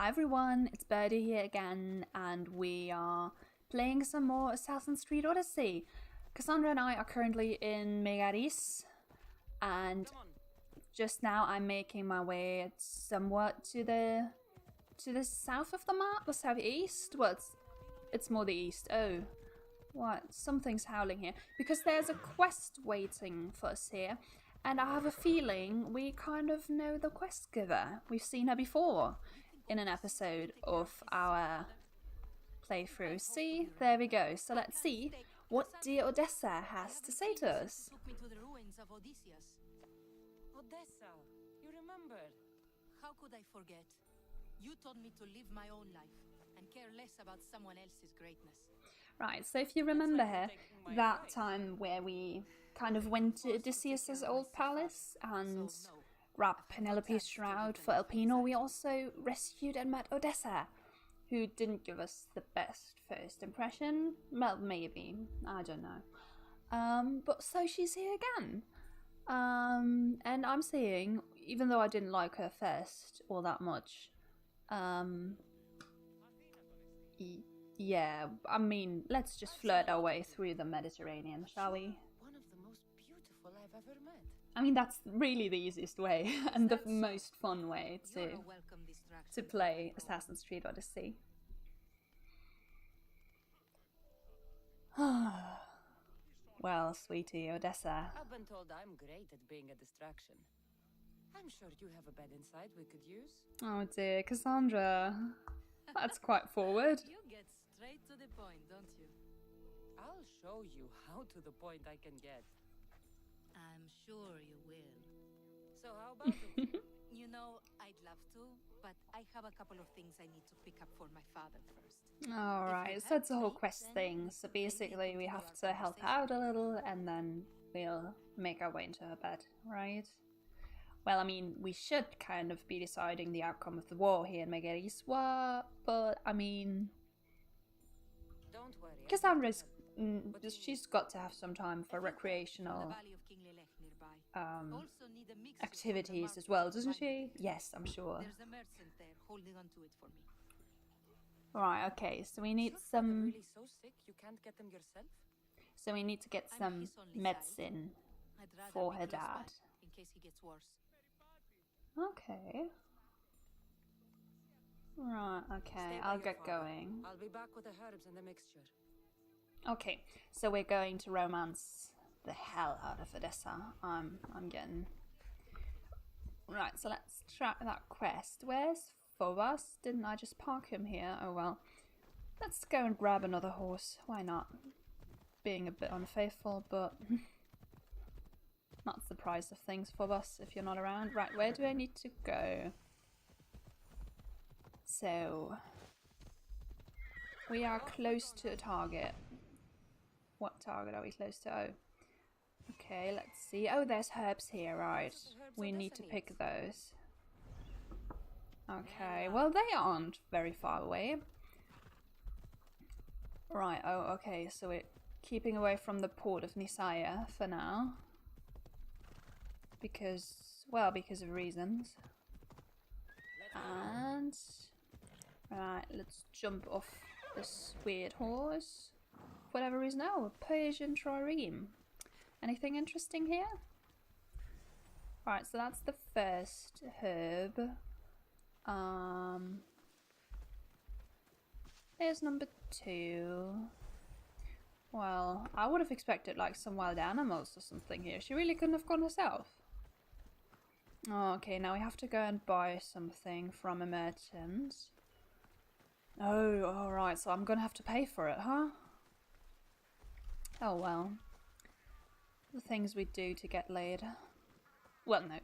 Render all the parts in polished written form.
Hi everyone, it's Birdie here again, and we are playing some more Assassin's Creed Odyssey. Cassandra and I are currently in Megaris, and just now I'm making my way somewhat to the south of the map, the southeast. Well, it's more the east. Oh, what? Something's howling here because there's a quest waiting for us here, and I have a feeling we kind of know the quest giver. We've seen her before in an episode of our playthrough. See, there we go. So let's see what dear Odessa has to say to us. Took me to the ruins of Odessa, you remember? How could I forget? You told me to live my own life and care less about someone else's greatness. Right, so if you remember her, that time where we kind of went to Odysseus's old palace and grabbed Penelope's shroud for Alpino, we also rescued and met Odessa, who didn't give us the best first impression. Well, maybe, I don't know. But so she's here again. And I'm saying, even though I didn't like her first all that much, yeah, I mean, let's just flirt our way through the Mediterranean, shall we? One of the most beautiful I've ever met. I mean, that's really the easiest way and the most fun way to play Assassin's Creed Odyssey. Well, sweetie, Odessa. I've been told I'm great at being a distraction. I'm sure you have a bed inside we could use. Oh dear, Cassandra. That's quite forward. You get straight to the point, don't you? I'll show you how to the point I can get. I'm sure you will. So how about it? You know, I'd love to, but I have a couple of things I need to pick up for my father first. Alright, so it's a whole quest thing. So basically we have to help out a little and then we'll make our way into her bed, right? Well, I mean, we should kind of be deciding the outcome of the war here in Megaris, but I mean, Don't worry. Cassandra's she's got to have some time for recreational activities as well, doesn't she? Yes, I'm sure. There's a merchant there holding on to it for me. Right, okay, so we need some. Really so sick you can't get them yourself? So we need to get some medicine for her dad. In case he gets worse. Okay. Right, okay, I'll get going. I'll be back with the herbs and the mixture. Okay, so we're going to romance the hell out of Odessa. I'm getting... Right, so let's track that quest. Where's Phobos? Didn't I just park him here? Oh well. Let's go and grab another horse. Why not? Being a bit unfaithful, but... That's the price of things, Phobos, if you're not around. Right, where do I need to go? So... We are close to a target. What target are we close to? Oh. Okay, let's see. Oh, there's herbs here, right. We need to pick those. Okay, well they aren't very far away. Right, oh, okay, so we're keeping away from the port of Nisaya for now. Because, well, because of reasons. And... Right, let's jump off this weird horse. For whatever reason, oh, a Persian trireme. Anything interesting here? Right, so that's the first herb. Here's number 2. Well, I would have expected like some wild animals or something here. She really couldn't have gone herself. Oh, okay, now we have to go and buy something from a merchant. Oh, alright, so I'm gonna have to pay for it, huh? Oh well. The things we do to get laid. Well, no,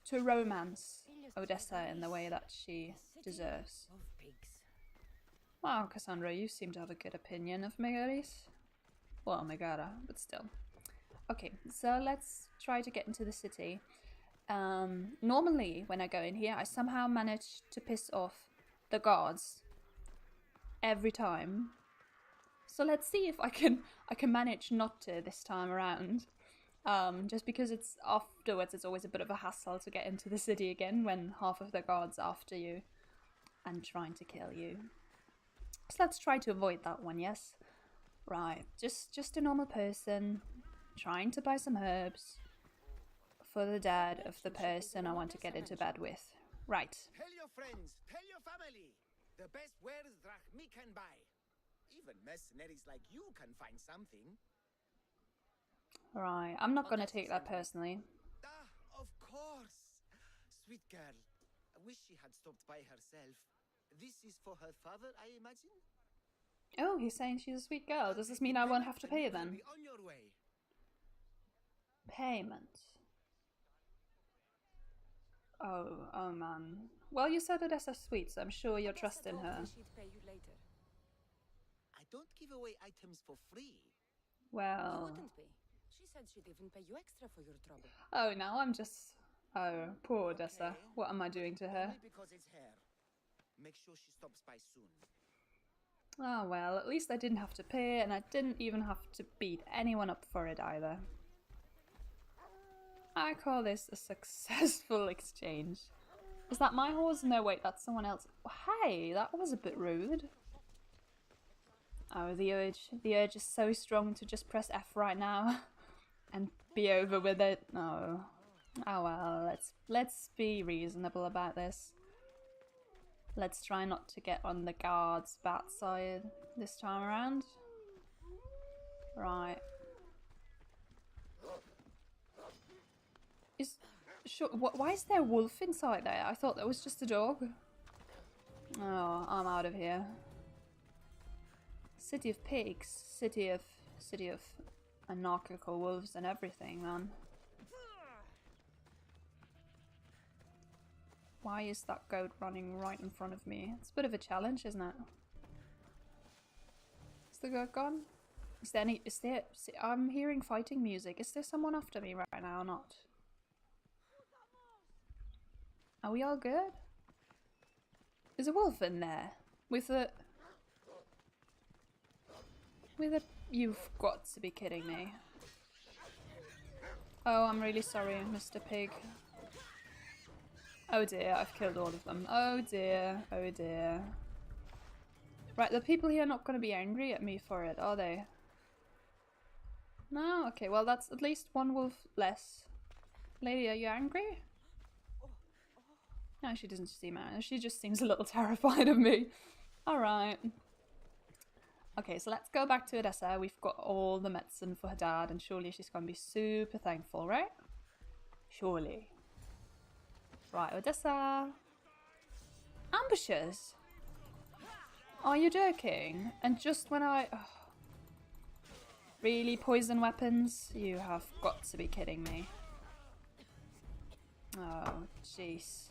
to romance Odessa in the way that she deserves. Wow, Cassandra, you seem to have a good opinion of Megaris. Well, Megara, but still. Okay, so let's try to get into the city. Normally, when I go in here, I somehow manage to piss off the guards every time. So let's see if I can manage not to this time around. Just because it's afterwards, it's always a bit of a hassle to get into the city again when half of the guards are after you. and trying to kill you. So let's try to avoid that one, yes? Right, just a normal person trying to buy some herbs for the dad of the person I want to get into bed with. Right. Tell your friends, tell your family. The best wares drachmi can buy. Even mercenaries like you can find something. Right, I'm not gonna take that personally. Ah, of course. Sweet girl. I wish she had stopped by herself. This is for her father, I imagine? Oh, he's saying she's a sweet girl. Does this mean I won't have to pay then? Be on your way. Payment. Oh man. Well, you said Odessa's sweet, so I'm sure you're trusting her. She'd pay you later. I don't give away items for free. You Well... wouldn't be. She said she'd even pay you extra for your trouble. Oh, now I'm just... Oh, poor Odessa. Okay. What am I doing to her? Only because it's her. Make sure she stops by soon. Oh well, at least I didn't have to pay, and I didn't even have to beat anyone up for it either. I call this a successful exchange. Is that my horse? No, wait, that's someone else. Hey, that was a bit rude. Oh, the urge is so strong to just press F right now and be over with it. No. Oh well, let's be reasonable about this. Let's try not to get on the guard's bad side this time around. Right. Why is there a wolf inside there? I thought that was just a dog. Oh, I'm out of here. City of pigs, city of anarchical wolves and everything, man. Why is that goat running right in front of me? It's a bit of a challenge, isn't it? Is the goat gone? I'm hearing fighting music. Is there someone after me right now or not? Are we all good? There's a wolf in there. With a... You've got to be kidding me. Oh, I'm really sorry, Mr. Pig. Oh dear, I've killed all of them. Oh dear, oh dear. Right, the people here are not going to be angry at me for it, are they? No? Okay, well that's at least one wolf less. Lady, are you angry? No, she doesn't seem angry. She just seems a little terrified of me. Alright. Okay, so let's go back to Odessa. We've got all the medicine for her dad, and surely she's going to be super thankful, right? Surely. Right, Odessa. Ambushes? Are you joking? And just when I... Oh. Really, poison weapons? You have got to be kidding me. Oh, jeez.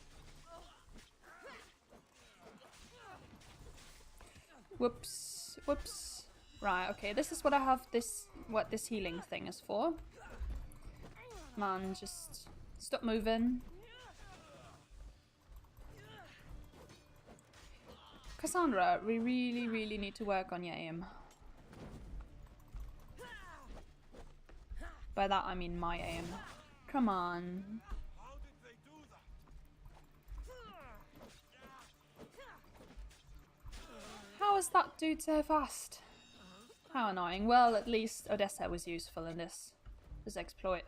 Whoops. Whoops. Right, okay, this is what I have what this healing thing is for. Man, just stop moving. Cassandra, we really need to work on your aim. By that I mean my aim. Come on. How is that dude so fast? How annoying. Well, at least Odessa was useful in this exploit.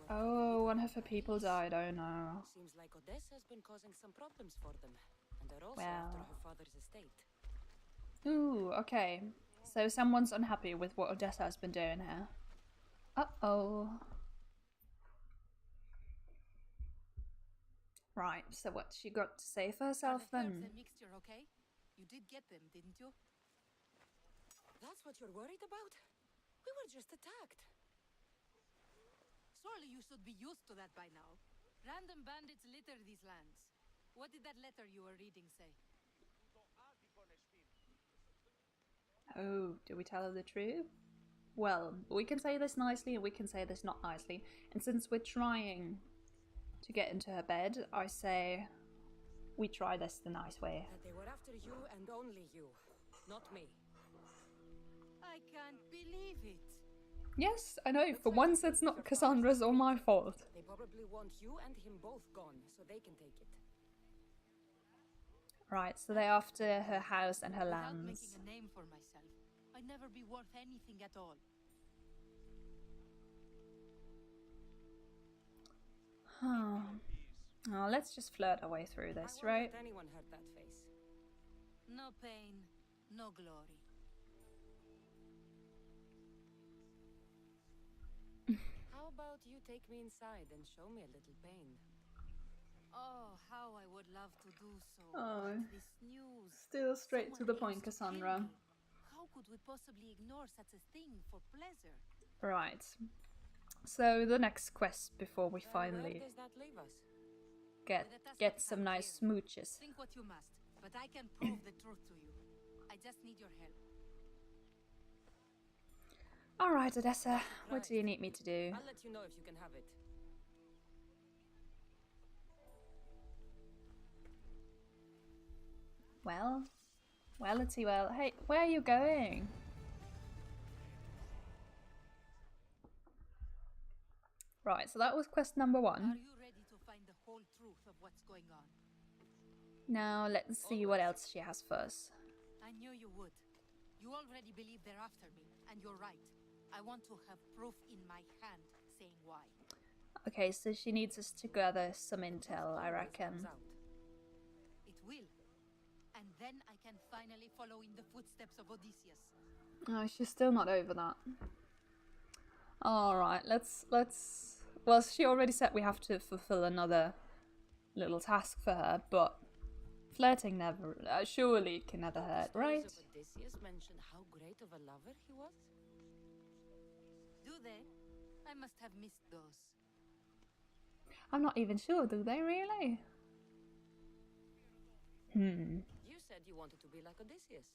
Oh, one of her people died. Oh no. Seems like Odessa has been causing some problems for them, and they're also Well. after her father's estate. Ooh, okay. So someone's unhappy with what Odessa has been doing here. Uh-oh. Right, so what she got to say for herself Are the then? herbs and mixture okay? You did get them, didn't you? That's what you're worried about? We were just attacked. Surely you should be used to that by now. Random bandits litter these lands. What did that letter you were reading say? Oh, do we tell her the truth? Well, we can say this nicely and we can say this not nicely. And since we're trying to get into her bed, I say we try this the nice way. That they were after you and only you, not me. I can't believe it. Yes, I know. For once, it's not Cassandra's or my fault. They probably want you and him both gone, so they can take it. Right, so they're after her house and her Without lands. making a name for myself, I'd never be worth anything at all. Oh, let's just flirt our way through this, I right? won't let anyone hurt that face. No pain, no glory. How about you take me inside and show me a little pain? Oh, how I would love to do so. Oh. But this news. Still straight to the Someone point, aims to kill Cassandra. me. How could we possibly ignore such a thing for pleasure? Right. So the next quest before we Where finally does that leave us? get some nice smooches. Think what you must, but I can prove the truth to you. I just need your help. All right, Odessa. What do you need me to do? I'll let you know if you can have it. Well, let's see. Well, hey, where are you going? Right, so that was quest number Are 1. you ready to find the whole truth of what's going on? Now let's see what else she has for us. I knew you would. You already believe they're after me, and you're right. I want to have proof in my hand saying why. Okay, so she needs us to gather some intel, I reckon. It will. And then I can finally follow in the footsteps of Odysseus. Oh, she's still not over that. Alright, let's... Well, she already said we have to fulfill another little task for her, but flirting never... surely can never hurt, right? Odysseus mentioned how great of a lover he was? Do they? I must have missed those. I'm not even sure, do they really? You said you wanted to be like Odysseus.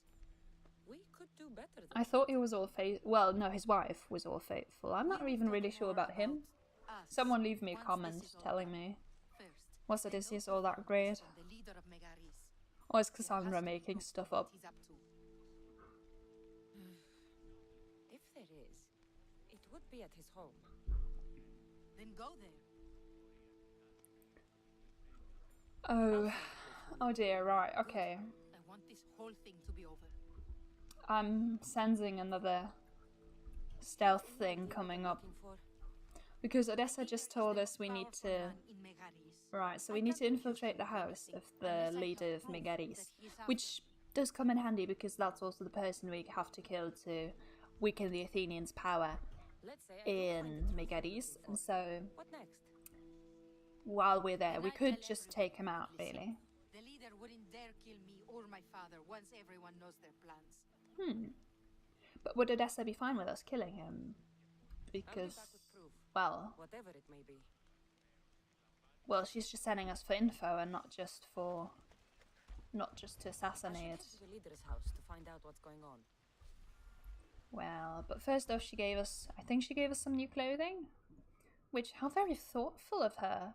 We could do better than I thought he was all faithful. Well, no, his wife was all faithful. I'm not even really sure about him. Us. Someone leave me a Once comment this is all telling done. me. First, Was I Odysseus know all that from great? the leader of Megaris. Or is There has Cassandra to be making proof stuff of what up? he's up to. If there is, it would be at his home. Then go there. Oh dear, right, okay. I want this whole thing to be over. I'm sensing another stealth thing coming up. Looking for? Because Odessa just told us we need Powerful to... man in Megaris. Right, so we need to infiltrate the house of the leader of Megaris. Which does come in handy because that's also the person we have to kill to weaken the Athenians' power Let's say I do in find the truth you're Megaris. looking And for. so What next? while we're there, we Can I could tell just everyone take him out, publicly? really. The leader wouldn't dare kill me or my father once everyone knows their plans. But would Odessa be fine with us killing him? I'll be Because, back with proof, well, whatever it may be. she's just sending us for info and not just to I should assassinate. head to the leader's house to find out what's going on. Well, but first off, I think she gave us some new clothing. Which, how very thoughtful of her.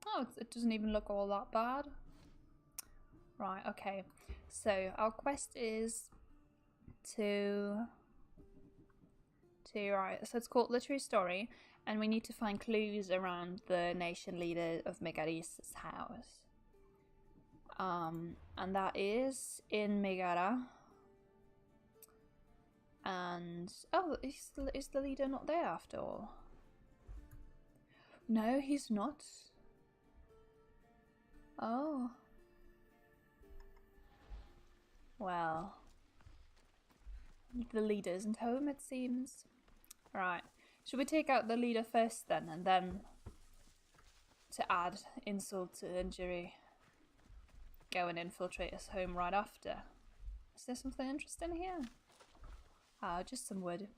Oh, it doesn't even look all that bad. Right, okay. So, our quest is right, so it's called The True Story, and we need to find clues around the nation leader of Megaris' house. And that is in Megara. And, oh, is the leader not there after all? No, he's not. Oh. Well. The leader isn't home, it seems. Right. Should we take out the leader first then, and then, to add insult to injury, go and infiltrate his home right after? Is there something interesting here? Ah, just some wood.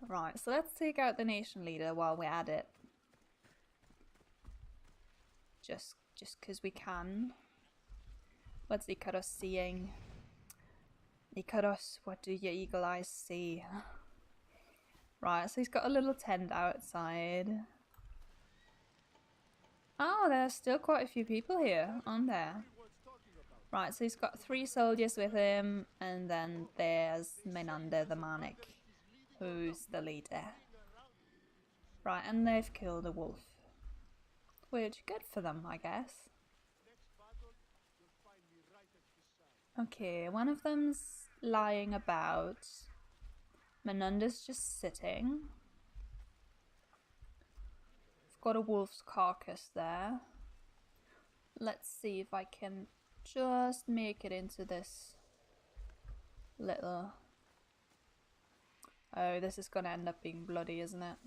Right, so let's take out the nation leader while we're at it. Just because we can. What's Icarus seeing? Icarus, what do your eagle eyes see? Right, so he's got a little tent outside. Oh, there's still quite a few people here, aren't there? Right, so he's got 3 soldiers with him, and then there's Menander the Manic, who's the leader. Right, and they've killed a wolf. Which, good for them, I guess. Okay, one of them's lying about. Menunda's just sitting. I've got a wolf's carcass there. Let's see if I can just make it into this little... Oh, this is gonna end up being bloody, isn't it?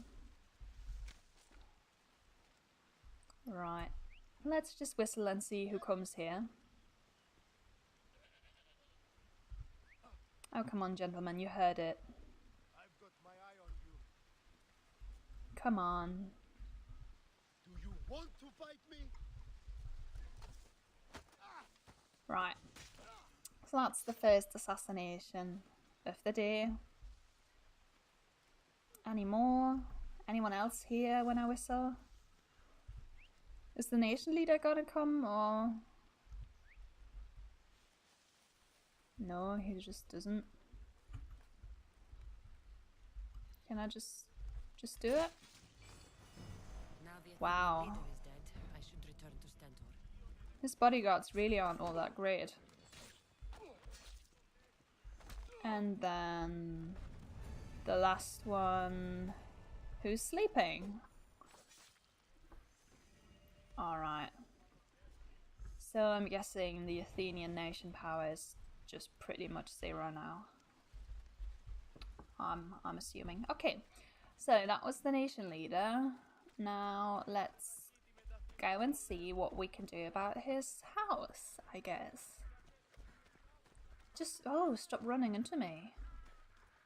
Right. Let's just whistle and see who comes here. Oh, come on, gentlemen, you heard it. I've got my eye on you. Come on. Do you want to fight me? Right. So that's the first assassination of the day. Any more? Anyone else here when I whistle? Is the nation leader gonna come, or... No, he just doesn't. Can I just do it? Now the Wow. leader is dead. I should return to Stentor. His bodyguards really aren't all that great. And then the last one, who's sleeping? Alright. So I'm guessing the Athenian nation power is just pretty much zero now. I'm assuming. Okay, so that was the nation leader. Now let's go and see what we can do about his house, I guess. Just, oh, stop running into me.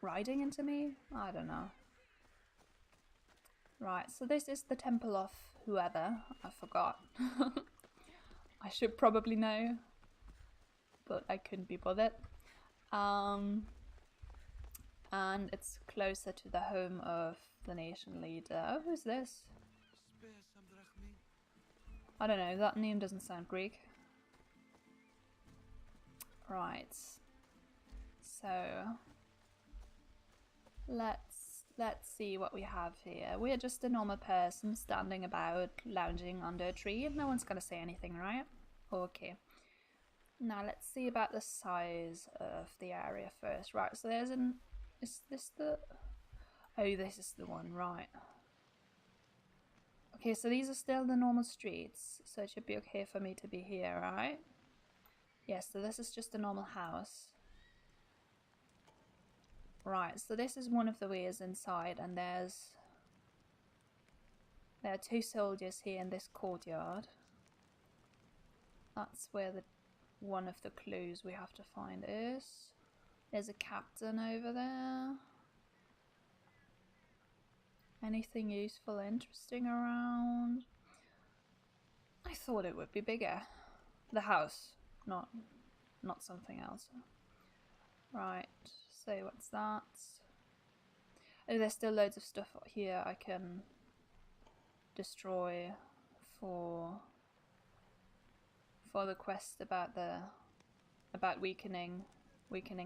Riding into me? I don't know. Right, so this is the temple of whoever. I forgot. I should probably know, but I couldn't be bothered. And it's closer to the home of the nation leader. Oh, who's this? I don't know, that name doesn't sound Greek. Right. So let's see what we have here. We're just a normal person standing about, lounging under a tree. No one's gonna say anything, right? Okay. Now let's see about the size of the area first. Right, so there's an... Is this the... Oh, this is the one, right. Okay, so these are still the normal streets, so it should be okay for me to be here, right? Yes, so this is just a normal house. Right, so this is one of the ways inside, and there are two soldiers here in this courtyard. That's where one of the clues we have to find is. There's a captain over there. Anything useful, interesting around? I thought it would be bigger. The house, not something else. Right, so what's that? Oh, there's still loads of stuff here I can destroy for the quest about weakening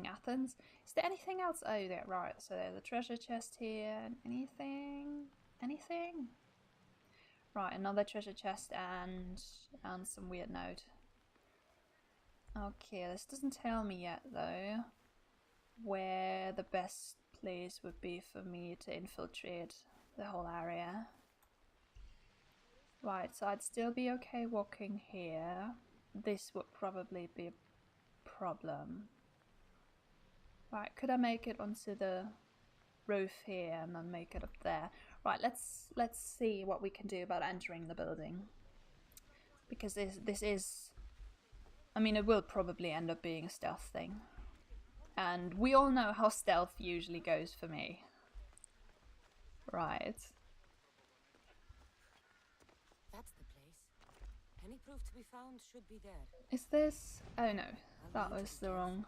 Athens. Is there anything else? Oh, yeah, right. So there's a treasure chest here. Anything? Right, another treasure chest and some weird note. Okay, this doesn't tell me yet though where the best place would be for me to infiltrate the whole area. Right, so I'd still be okay walking here. This would probably be a problem. Right, could I make it onto the roof here and then make it up there? Right, let's see what we can do about entering the building. Because this is... I mean, it will probably end up being a stealth thing. And we all know how stealth usually goes for me. Right. That's the place. Any proof to be found should be there. Is this... Oh no, that was the wrong...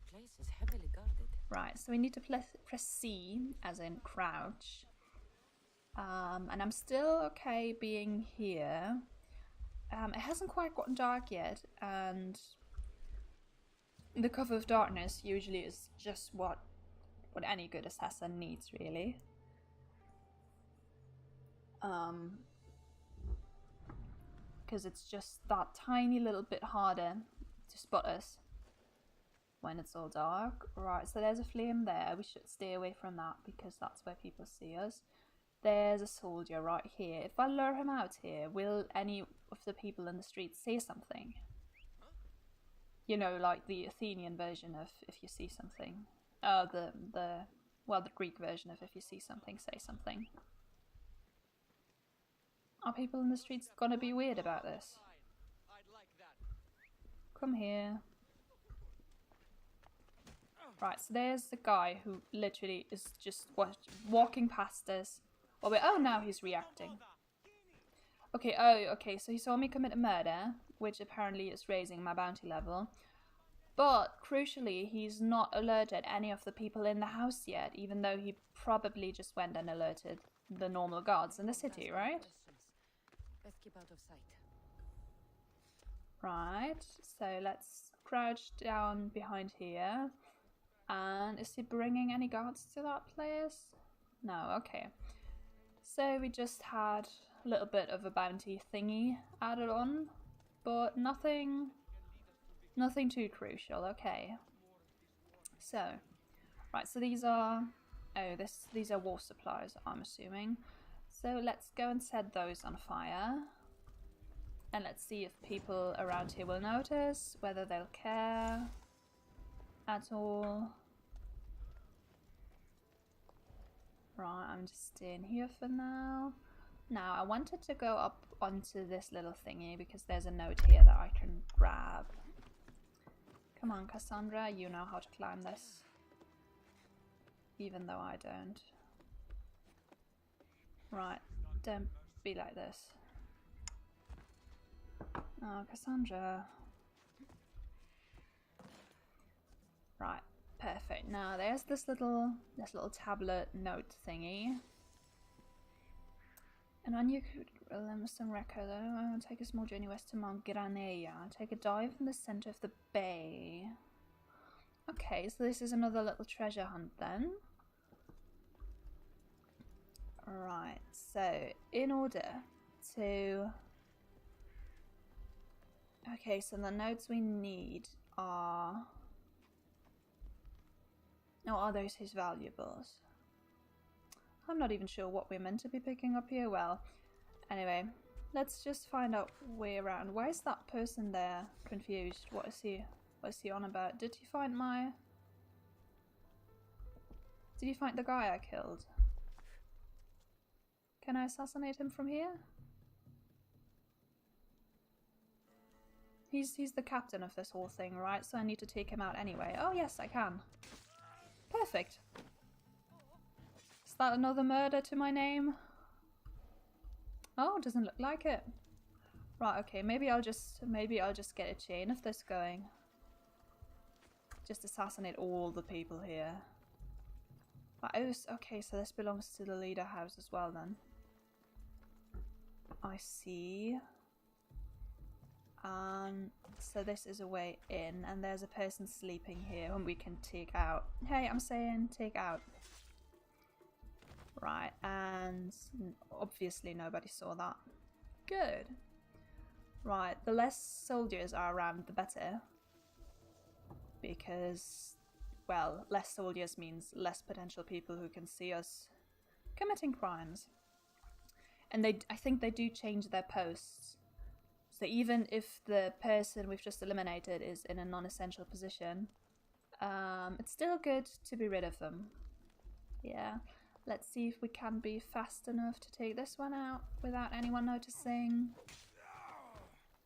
This place is heavily guarded. Right, so we need to press C, as in crouch. And I'm still okay being here. It hasn't quite gotten dark yet, and the cover of darkness usually is just what any good assassin needs, really. because it's just that tiny little bit harder to spot us when it's all dark. Right, so there's a flame there. We should stay away from that because that's where people see us. There's a soldier right here. If I lure him out here, will any of the people in the street say something? You know, like the Athenian version of if you see something. The Greek version of if you see something, say something. Are people in the streets gonna be weird about this? Come here. Right, so there's the guy who literally is just walking past us. Oh, wait, oh, now he's reacting. Okay, okay, so he saw me commit a murder, which apparently is raising my bounty level. But, crucially, he's not alerted any of the people in the house yet, even though he probably just went and alerted the normal guards in the city, right? Let's keep out of sight. Right, so let's crouch down behind here. And is he bringing any guards to that place? No, okay. So we just had a little bit of a bounty thingy added on, but nothing too crucial. Okay. So, right, so these are these are war supplies, I'm assuming. So let's go and set those on fire. And let's see if people around here will notice, whether they'll care at all. Right, I'm just staying here for now. Now, I wanted to go up onto this little thingy because there's a note here that I can grab. Come on, Cassandra, you know how to climb this. Even though I don't. Right, don't be like this. Oh, Cassandra. Right, perfect. Now there's this little tablet note thingy. And on you could remember some record. I want to take a small journey west to Mount Granea. Take a dive in the center of the bay. Okay, so this is another little treasure hunt then. Right, so in order to... Okay, so the notes we need are... Oh, are those his valuables? I'm not even sure what we're meant to be picking up here. Well, anyway, let's just find out where around. Why is that person there confused? What is he on about? Did he find the guy I killed? Can I assassinate him from here? He's the captain of this whole thing, right? So I need to take him out anyway. Oh yes, I can. Perfect. Is that another murder to my name? Oh, doesn't look like it. Right, okay, maybe I'll just get a chain of this going. Just assassinate all the people here. Right, oh, okay, so this belongs to the leader house as well then. I see. So this is a way in, and there's a person sleeping here whom we can take out. Hey, I'm saying take out. Right, and obviously nobody saw that. Good. Right, the less soldiers are around, the better. Because, well, less soldiers means less potential people who can see us committing crimes. And I think they do change their posts. So even if the person we've just eliminated is in a non-essential position, it's still good to be rid of them. Yeah. Let's see if we can be fast enough to take this one out without anyone noticing.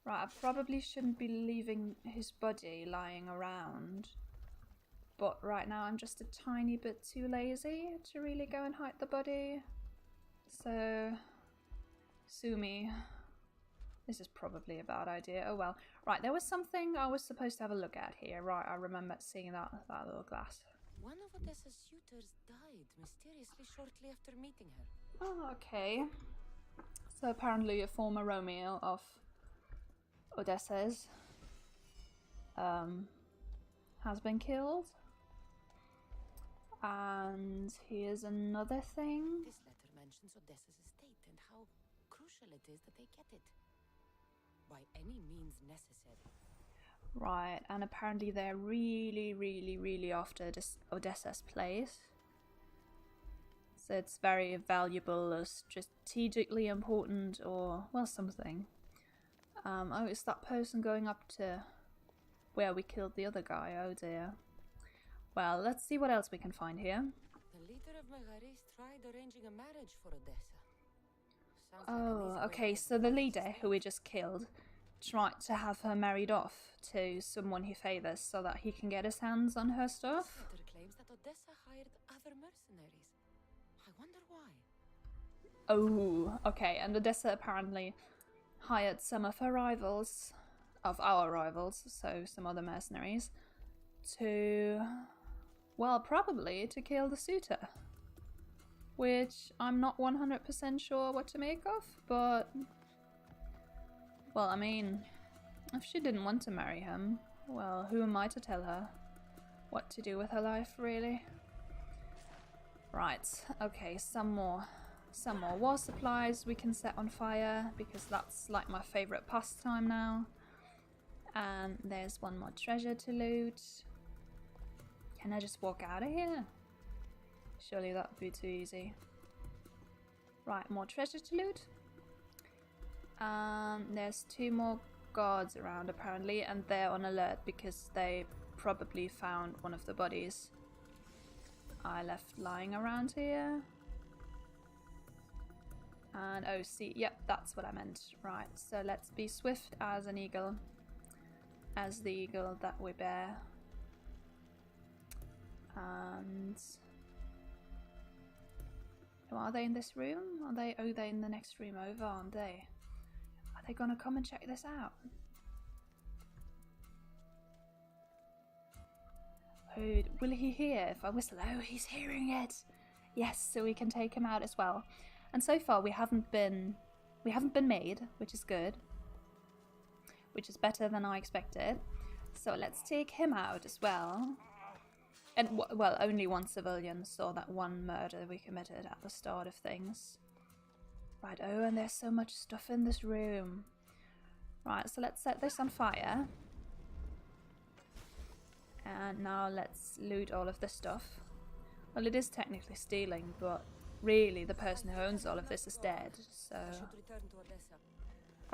Right, I probably shouldn't be leaving his body lying around. But right now I'm just a tiny bit too lazy to really go and hide the body. So, sue me. This is probably a bad idea. Oh well. Right, there was something I was supposed to have a look at here. Right, I remember seeing that little glass. One of Odessa's suitors died mysteriously shortly after meeting her. Oh, okay. So apparently a former Romeo of Odessa's has been killed. And here's another thing. This letter mentions Odessa's estate and how crucial it is that they get it. by any means necessary. Right, and apparently they're really after this Odessa's place. So it's very valuable or strategically important or, well, something. Oh, it's that person going up to where we killed the other guy. Oh dear. Well, let's see what else we can find here. The leader of Megaris tried arranging a marriage for Odessa. Sounds like an Oh, easy way okay, to get so the parties leader started. who we just killed tried to have her married off to someone he favors so that he can get his hands on her This stuff. letter claims that Odessa hired other mercenaries. I wonder why. Oh, okay, and Odessa apparently hired some of her rivals, of our rivals, so some other mercenaries, to, well, probably to kill the suitor. Which I'm not 100% sure what to make of, but, well, I mean, if she didn't want to marry him, well, who am I to tell her what to do with her life, really? Right, okay, some more war supplies we can set on fire, because that's like my favorite pastime now. And there's one more treasure to loot. Can I just walk out of here? Surely that would be too easy. Right, more treasure to loot. There's 2 more guards around apparently, and they're on alert because they probably found one of the bodies I left lying around here. And oh, see, yep, that's what I meant. Right, so let's be swift as an eagle, as the eagle that we bear. And are they in this room? Are they? Oh, they're in the next room over, aren't they? Are they gonna come and check this out? Oh, will he hear if I whistle? Oh, he's hearing it. Yes, so we can take him out as well. And so far we haven't been made, which is good. Which is better than I expected. So let's take him out as well. And, well, only one civilian saw that one murder we committed at the start of things. Right, oh, and there's so much stuff in this room. Right, so let's set this on fire. And now let's loot all of this stuff. Well, it is technically stealing, but really the person who owns all of this is dead, so... I should return to Odessa.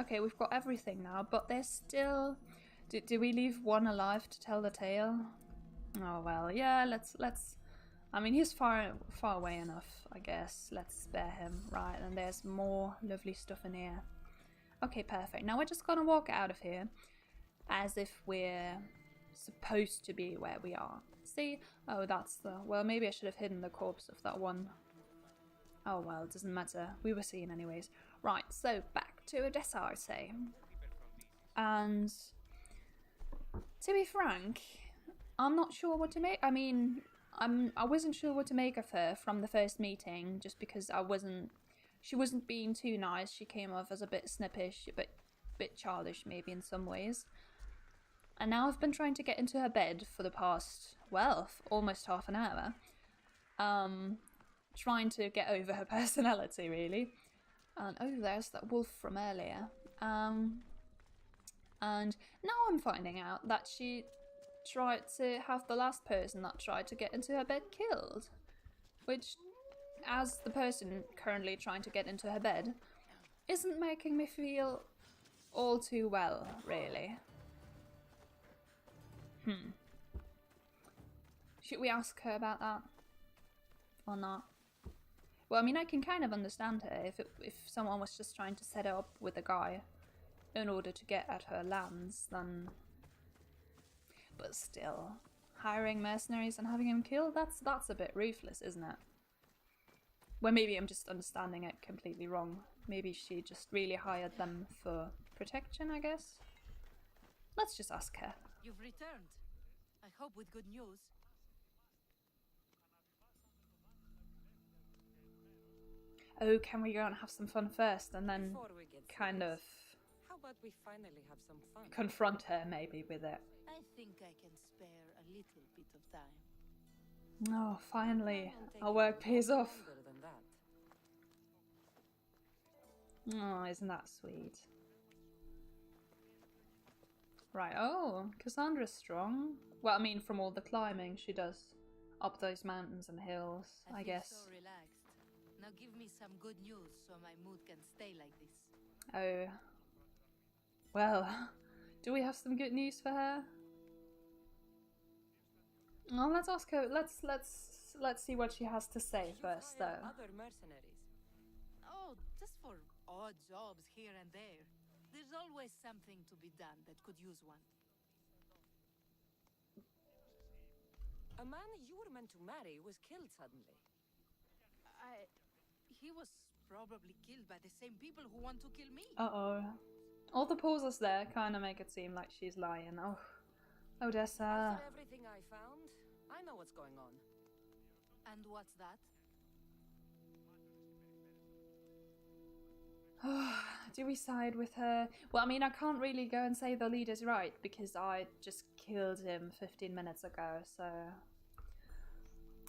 Okay, we've got everything now, but there's still... Do we leave one alive to tell the tale? Oh well, yeah, let's I mean, he's far away enough, I guess. Let's spare him. Right, and there's more lovely stuff in here. Okay, perfect. Now we're just gonna walk out of here as if we're supposed to be where we are. See? Oh, that's the... Well, maybe I should have hidden the corpse of that one. Oh well, it doesn't matter. We were seen anyways. Right, so back to Odessa, I say. And to be frank, I'm not sure what to make. I mean, I wasn't sure what to make of her from the first meeting, just because she wasn't being too nice. She came off as a bit snippish, a bit childish maybe in some ways. And now I've been trying to get into her bed for the past, well, almost half an hour. Trying to get over her personality, really. And oh, there's that wolf from earlier. And now I'm finding out that she tried to have the last person that tried to get into her bed killed. Which, as the person currently trying to get into her bed, isn't making me feel all too well, really. Should we ask her about that? Or not? Well, I mean, I can kind of understand her if someone was just trying to set her up with a guy in order to get at her lands, then... But still, hiring mercenaries and having him killed, that's a bit ruthless, isn't it? Well, maybe I'm just understanding it completely wrong. Maybe she just really hired them for protection, I guess? Let's just ask her. You've returned. I hope with good news. Oh, can we go and have some fun first and then Before we get kind serious, of how about we finally have some fun? confront her maybe with it? I think I can spare a little bit of time. Oh, finally, Won't take our you work pays much off. longer than that. Oh, isn't that sweet? Right, oh, Cassandra's strong. Well, I mean, from all the climbing she does up those mountains and hills, I feel guess. so relaxed. Now give me some good news so my mood can stay like this. Oh. Well, do we have some good news for her? Well, let's ask her. Let's see what she has to say first, though. Other mercenaries. Oh, just for odd jobs here and there. There's always something to be done that could use one. A man you were meant to marry was killed suddenly. He was probably killed by the same people who want to kill me. Uh-oh. All the pauses there kind of make it seem like she's lying. Oh, Odessa. After everything I found, I know what's going on. And what's that? Do we side with her? Well, I mean, I can't really go and say the leader's right because I just killed him 15 minutes ago, so...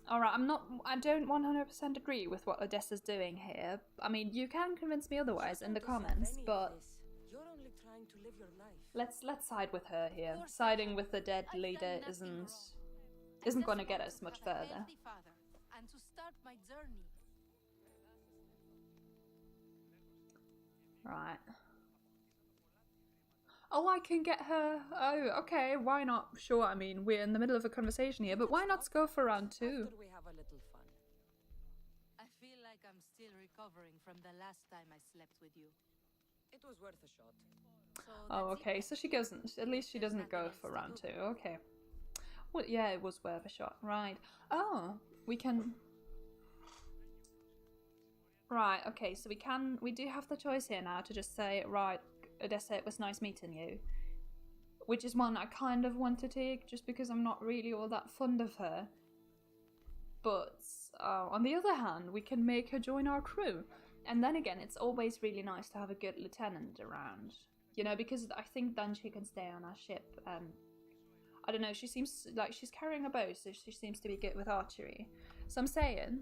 Alright, I don't 100% agree with what Odessa's doing here. I mean, you can convince me otherwise in the comments, but... You're only trying to live your life. Let's side with her here. Siding with the dead leader isn't going to get us much further. And to start my journey. Right. Oh, I can get her. Oh, okay, why not? Sure, I mean, we're in the middle of a conversation here, but why not go for round 2? After we have a little fun. I feel like I'm still recovering from the last time I slept with you. It was worth a shot. So Oh, that's okay, it. so she doesn't. At least she There's doesn't go nothing for else to round do. 2. Okay. Well, yeah, it was worth a shot. Right. Oh, we can... Right, okay, so we do have the choice here now to just say, right, Odessa, it was nice meeting you. Which is one I kind of want to take, just because I'm not really all that fond of her. But, on the other hand, we can make her join our crew. And then again, it's always really nice to have a good lieutenant around. You know, because I think then she can stay on our ship. I don't know, she seems like she's carrying a bow, so she seems to be good with archery. So I'm saying,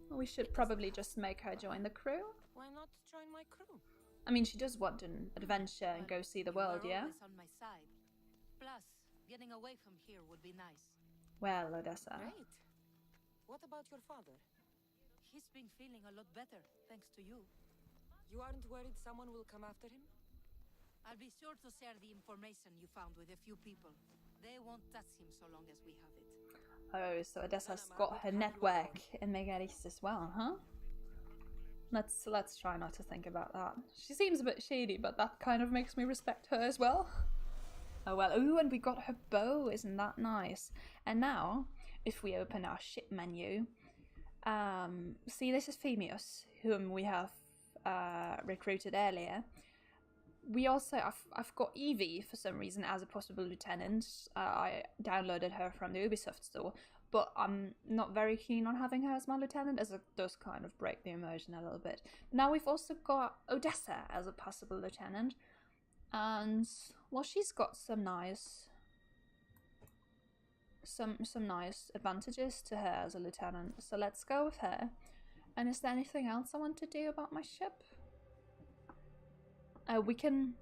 we should probably just make her join the crew. Why not join my crew? I mean, she does want an adventure and go see the world, You were yeah? always on my side. Plus, getting away from here would be nice. Well, Odessa. Great. What about your father? He's been feeling a lot better, thanks to you. You aren't worried someone will come after him? I'll be sure to share the information you found with a few people. They won't touch him so long as we have it. Oh, so Odessa's got her network in Megaris as well, huh? Let's try not to think about that. She seems a bit shady, but that kind of makes me respect her as well. Oh well, ooh, and we got her bow, isn't that nice? And now, if we open our ship menu, see, this is Phemius, whom we have recruited earlier. We also, I've got Evie for some reason as a possible lieutenant. I downloaded her from the Ubisoft store, but I'm not very keen on having her as my lieutenant, as it does kind of break the immersion a little bit. Now we've also got Odessa as a possible lieutenant, and well, she's got some nice advantages to her as a lieutenant. So let's go with her. And is there anything else I want to do about my ship? We can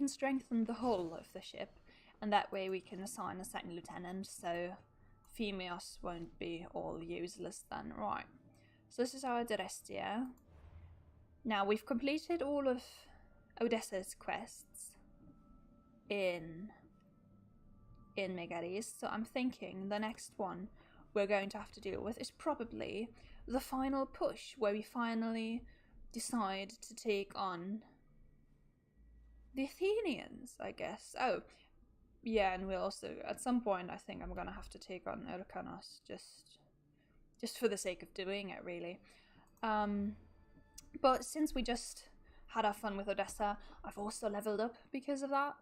strengthen the hull of the ship, and that way we can assign a second lieutenant, so Phemius won't be all useless then. Right, so this is our Odessa. Now we've completed all of Odessa's quests in Megaris, so I'm thinking the next one we're going to have to deal with is probably the final push, where we finally decide to take on the Athenians, I guess. Oh, yeah, and we'll also, at some point, I think I'm gonna have to take on Orkanos, just for the sake of doing it, really. But since we just had our fun with Odessa, I've also leveled up because of that.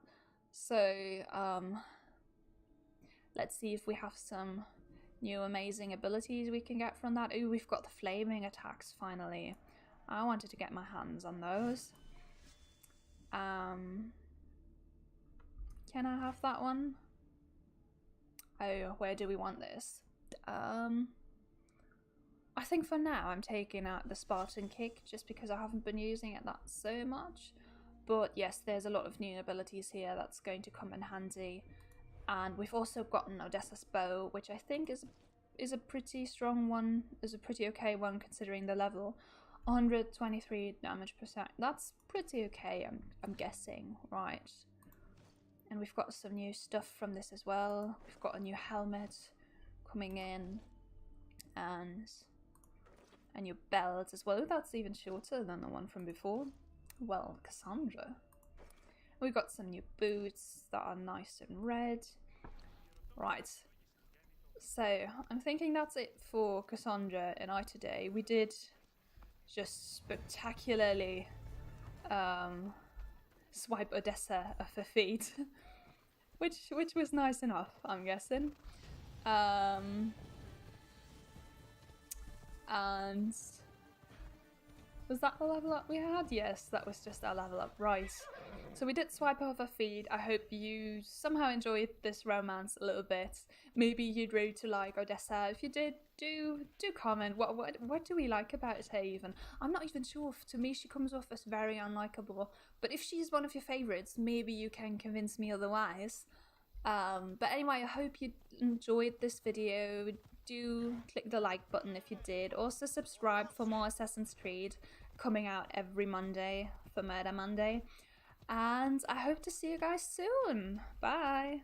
So, let's see if we have some new amazing abilities we can get from that. Ooh, we've got the flaming attacks, finally. I wanted to get my hands on those. Can I have that one? Oh, where do we want this? I think for now I'm taking out the Spartan kick just because I haven't been using it that so much. But yes, there's a lot of new abilities here that's going to come in handy. And we've also gotten Odessa's bow, which I think is a pretty strong one, is a pretty okay one considering the level. 123 damage per second. That's pretty okay, I'm guessing, right? And we've got some new stuff from this as well. We've got a new helmet coming in, and a new belt as well. That's even shorter than the one from before. Well, Cassandra. We've got some new boots that are nice and red. Right. So, I'm thinking that's it for Cassandra and I today. We did just spectacularly swipe Odessa off her feet. which was nice enough, I'm guessing. And was that the level up we had? Yes, that was just our level up, right. So we did swipe off her feed. I hope you somehow enjoyed this romance a little bit. Maybe you'd really to like Odessa. If you did, do comment. What do we like about her even? I'm not even sure. To me, she comes off as very unlikable. But if she's one of your favorites, maybe you can convince me otherwise. But anyway, I hope you enjoyed this video. Do click the like button if you did. Also subscribe for more Assassin's Creed coming out every Monday for Murder Monday. And I hope to see you guys soon. Bye!